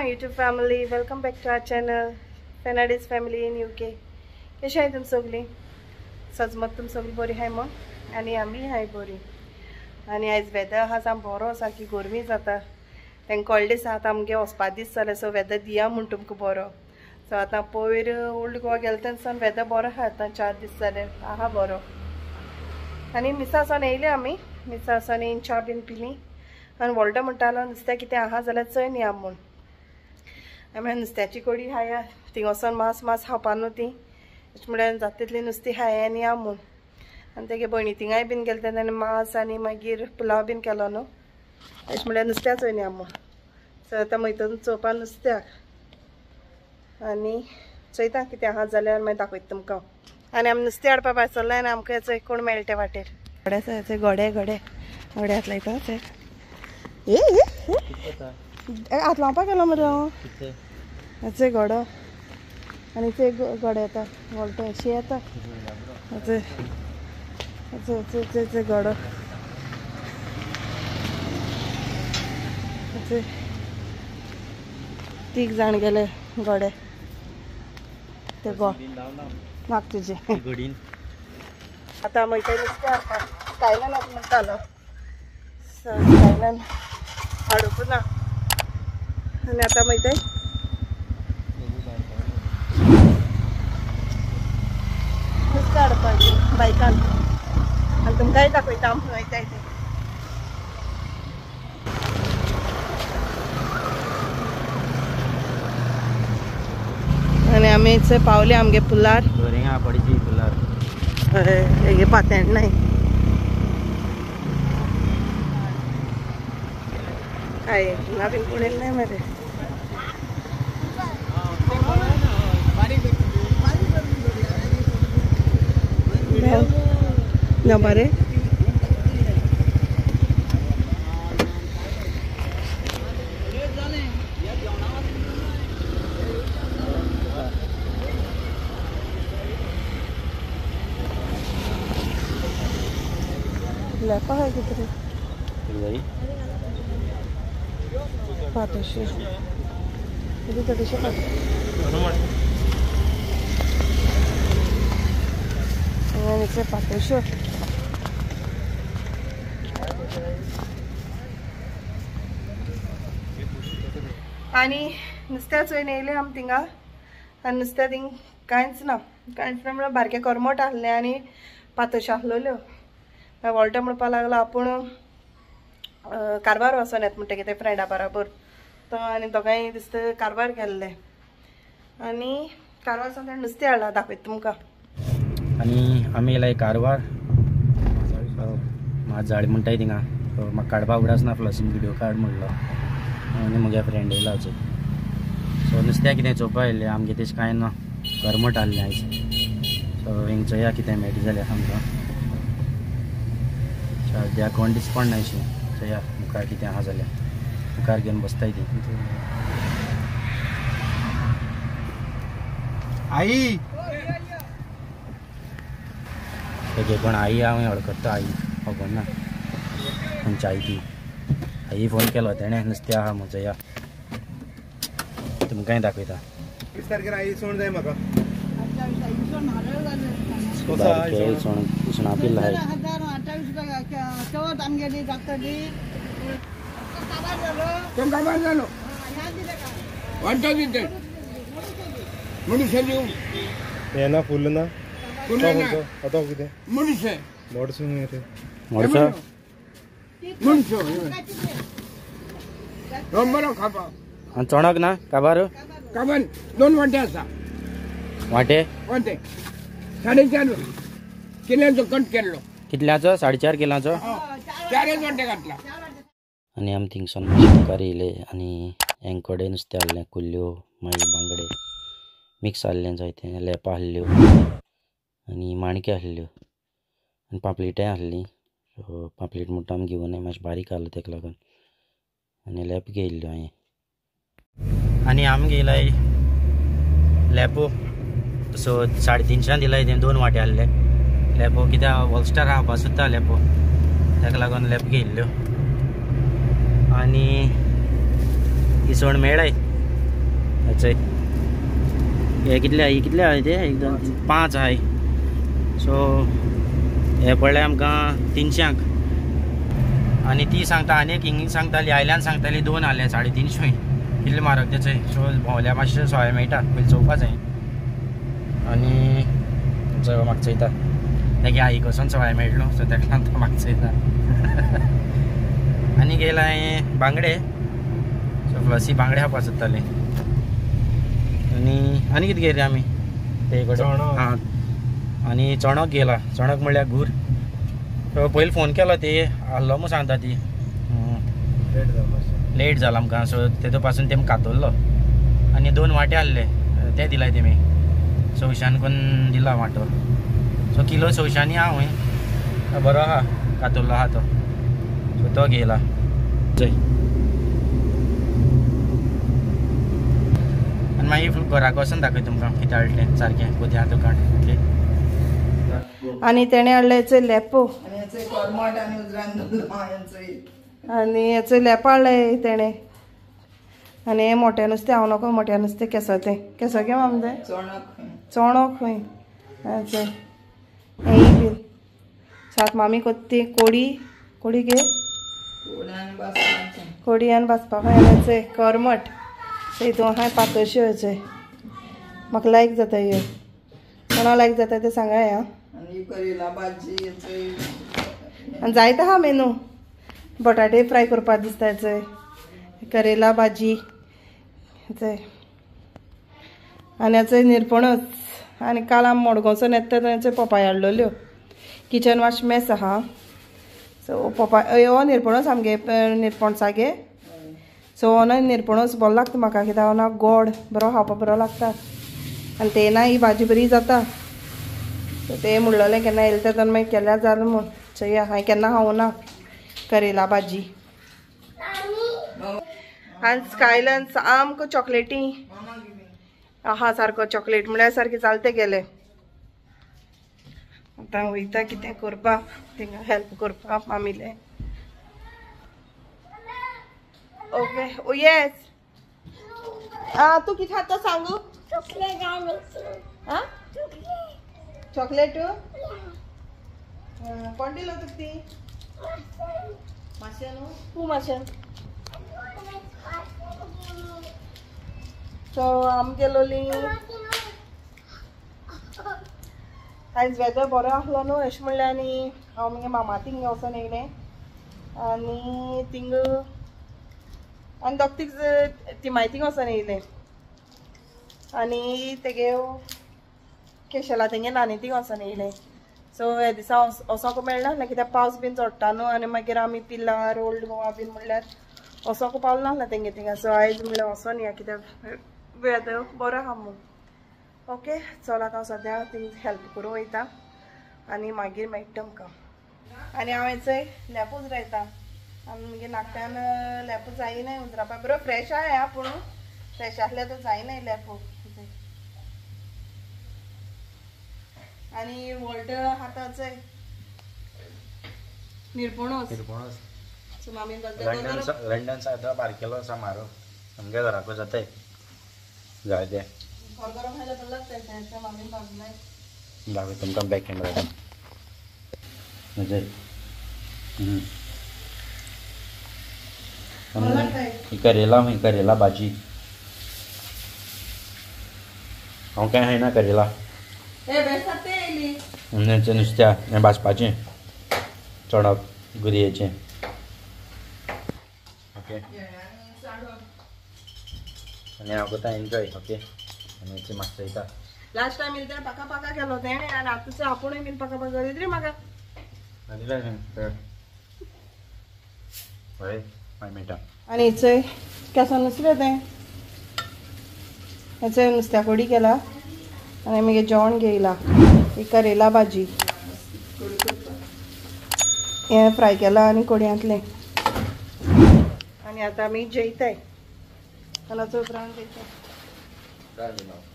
My YouTube family, welcome back to our channel Fernandes family in UK. कशी आहे तुम सगळी? सजमत तुम सगळी बरी आहे मग आणि आम्ही आहे बरी. आणि आयज वेदर आहा साम बरो सारकी गरमी जाता. तांकां कळ्ळें आसा आतां आमगे वचपा दीस जाले सो वेदर दिया म्हण तुमकां बरो. सो आतां पयर ओल्ड गोवा गेले तेन्ना वेदर बरो आहा. आतां 4 दीस जाले आहा बरो. आनी मिसा सावन येयले आमी. मिसा सावन येवन च्या बीन पिली आनी व्हडलो म्हणटालो नुस्तें कितें आहा जाल्यार चोयन या म्हूण. आमी नुस्त्याची कडी खाया थिंग वचोन मास खावपा न्हू ती म्हळ्यार जाता तितली नुस्तीं खाया आनी या म्हूण. आनी तेगे भयणी थिंगाय बीन गेले तेन्ना मास आनी मागीर पुलाव बीन केलो न्हू अशें म्हळ्यार नुस्त्या चोयन या म्हूण. सो आतां वयता चोवपा नुस्त्याक आनी चोयता कितें आहा जाल्यार मागीर दाखयता तुमकां. आनी आमी नुस्तें हाडपा भायर सरला आनी आमकां चोय कोण मेळटा वाटेर. घोडे आसा घोडे घोड्यात लायता ते हात लावपा गेलो मरे हांव. चोय घोडो आनी चोय घोडे येता व्हडलो अशी येता. चोय घोडो तीग जाण गेले घोडे. ते म्हाका तुजे आतां वयता नुस्तें हाडपाक. स्टायलान आतां म्हणटालो स्टायलान हाडूंक ना आनी आतां वयताय नुस्तें हाडपाक बायकान. आनी तुमकांय दाखयता आमी वयताय ते. आनी आमी पावले आमगे पुलार. हेगे पातेंड नाय काय नवीन कोण येयलें नाय मरे. ना बरे लेपा है कितने पातोशे ఇది తడిషే पातोशे पातोशे आनी नुस्त्या चोयन येयले आमी थिंगा. आनी नुस्त्या थिंग कांयच ना म्हळ्यार बारके करमट आहले आनी पातोश्यो आहलोल्यो. व्हडलो म्हणपा लागलो आपूण कारवार वचोन येता म्हणटा कितें फ्रेंडा बरोबर. तो आनी दोगांय दिसता कारवार गेल्ले आनी कारवार वचोन तेणें नुस्तें हाडलां दाखयता तुमकां. आनी आमी येयलाय कारवार म्हाज झाड म्हणटाय थिंगा. म्हाका काडपाक उडास नासलो व्हिडिओ काड म्हणलो आनी म्हगे फ्रेंड येयला अजून. सो नुस्त्या कितें चोवपा येयलें आमगे तेश कांय ना करमट आहलें आयज. सो हिंग चोया कितें मेळटा जाल्यार आमकां. सद्या कोण दिसपण ना अशी चोया मुखार कितें आहा जाल्यार मुखार घेवन बसताय ती. आई तेगे कोण आई हांवें वळखता. आई खबर ना खंयची आई ती. आई फोन केलो तेणें नुस्तें आहा म्हूण चोया तुमकांय दाखयता. 20 तारखेर आई सोण जाय म्हाका. बारके इसवण पिल्ल आहाय. येना फुल ना आता कितें मोडसो मोडसो आनी चोणक ना काबार 2 वाटे आसा. वाटे 4.5 किल्यांचो कट केल्लो. कितल्याचो 4.5 किलांचो 4 वाटे घातला. आनी आमी थिंगसून मातशें मुखार येयले आनी हेंकोडे नुस्तें हाडलें. कुल्ल्यो मागीर बांगडे मिक्स आहलें जायतें. लेपां आहल्यो आनी माणक्यो आहल्यो आनी पापलेटाय आहलीं. सो पापलेट म्हणटा आमी घेवन मातशें बारीक आहलो तेका लागून आनी लेप घेयल्ल्यो हांवें. आनी आमी घेयलाय लेपो. सो 350 दिलाय. तें 2 वाटे आहले लेपो कित्याक वॉलस्टार खावपा सुद्दां लेपो ताका लागून लेप घेयल्ल्यो. आनी इसवण मेळ्ळाय हे कितले आहाय ते 1 2 3 5 आहाय सो हे पडले आमकां 300 आनी ती सांगता आनी एक हिंग सांगताली आयल्यान सांगताली 2 आले 350 कितले म्हारग तेचे सो भोंवल्या मातशें सवाय मेळटा पयलीं चोवपा जाय आनी म्हाका चयता तेगे आई कडसून सवाय मेळ्ळो सो तेका लागून तो म्हाका चयता आनी गेला हांवें बांगडे सो फ्लसी बांगडे खावपा सोदताले आनी कितें गेले आमी ते कडेन हां आनी चणक गेला चणक म्हणल्यार घूर पयलीं फोन केलो ते आहलो म्हूण सांगता ती लेट जाला आमकां सो तेतूं पासून तेमी कातरलो आनी 2 वांटे आहले ते दिलाय तेमी 600 करून दिला वांटो सो किलो 600 हांव बरो आहा कातरलो आहा तो सो तो गेला जय आनी मागीर घराक वचून दाखय तुमकां कितें हाडलें सारकें कुद्या दुकान ओके आणि तेणे हाडले लेपो आणि याचे लेपो हाडले तेणे आणि हे मोठे नुस्तें हांव नको मोठ्या नुस्तें केसो घे मामदे चोणक खंय हेय बीन सात मामी कोत्ती कोडी घे कोडी आनी भाजपाक हांवें करमट हितून हांवें पातोश्यो हेचे म्हाका लायक जाता ह्यो कोणा लायक जाता ते सांगाय आं आनी जायतो आहा मेनू बटाटे फ्राय करपाक दिसता हेचे करेला भाजी हेचे आनी हेचे निरपणस आनी काल आमी मडगांवसून येता थंयचे पोपाय हाडलेल्यो किचन वॉश मेस आहा सो पोपाय हो निरपणस आमगे निरपणसागे सो हो निरपणस बरो लागता म्हाका कित्याक हो ना गोड बरो खावपाक बरो लागता आनी ते ना ही भाजी बरी जाता सो ते म्हणलेलें केन्ना येयलें तेन्ना मागीर केल्यार जालें म्हूण चया हांवें केन्ना खावना करेला भाजी आनी स्कायलन सामको चॉकलेटी आहा सारको चॉकलेट म्हळ्यार सारकें जालें तें गेलें आतां वयता कितें करपाक थिंगा हेल्प करपाक मामीले ओके ओ येस तू कितें खाता सांगू चॉकलेट कोण दिलो तुका ती माशें न्हू तूं माशें सो आमी गेलोली आयज वेदर बरो आसलो न्हू अशें म्हणलें आनी हांव मगे मामा थिंग वचोन येयलें आनी थिंग आनी दोग तीग तिमायतींग वचोन येयलें आनी तेगे केशेला तेंगे नानी थिंग वचोन येयलें सो हे दिसा वचोंक मेळना कित्याक पावस बीन चडटा न्हू आनी मागीर आमी पिल्लार ओल्ड गोवा बीन म्हणल्यार वचोंक पावलो नासलें तेंगे थिंगा सो आयज म्हणल्यार वचोन या कित्याक वेदर बरो आहा म्हूण ओके चल आतां हांव सद्या थिंग हेल्प करूं वयता आनी मागीर मेळटा तुमकां आनी हांव हेचो लेपूच रायता आनी मागीर नाकट्यान लेपो जायनाय उजरावपा बरो फ्रेश आहा पूण फ्रेश आसल्यार तो जायनाय लेपो आनी व्हड हाताचो निरपणस सो मामी लंडन सायडा बारकेलो आसा म्हारो आमगे घराको जाताय जाय ते गरम खायला बरं लागतं मामी भाजलाय दाखय तुमकां बॅक कॅमेरा अजय ही करेला भाजी हांव काय खायना करेला हें नुस्त्या हें भाजपाचें चणक गुरयेचें ओके आनी हांव करता एन्जॉय ओके आनी हेची म्हाका चयता लास्ट टाइम येल तेणें पाका केलो तेणें आनी आतांचो आपुणूय बीन पाका करीत रे म्हाका आनी काय हय 5 मिनटां आनी हेचोय केसो नुस्तें तें हेचोय नुस्त्या कोडी केला आनी मागीर जेवण घेयला ही करेला भाजी हें फ्राय केला आनी कोडयांतलें आनी आतां आमी जेयताय आनाचो उपरांत जेयता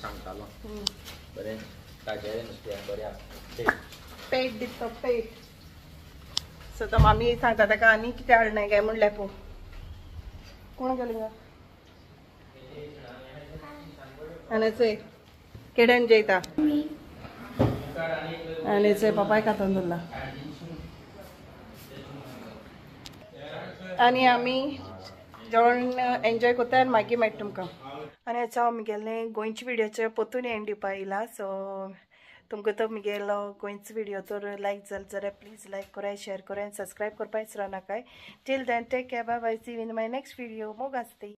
सांगतालो बरें ताजें नुस्तें बरें पेट दिता पेट सो तो मामी सांगता ताका आनी कितें हाडनाय काय म्हण लेपो कोण गेले आनी चोय केड्यान जेयता आनी चोय पापाय खातून दवरला आनी आमी जेवण एन्जॉय कोत्ता आनी मागीर मेळटा तुमकां आनी हेचो म्हगेले गोंयचे व्हिडियोचे पोतून एंड दिवपा येयला सो तुमकां तो म्हगेलो गोंयचो व्हिडियो जर लायक जालो जाल्यार प्लीज लायक कराय शेअर कराय आनी सबस्क्रायब करपा विसरो नाकाय till then take care bye bye see you in my next video मोग आसतई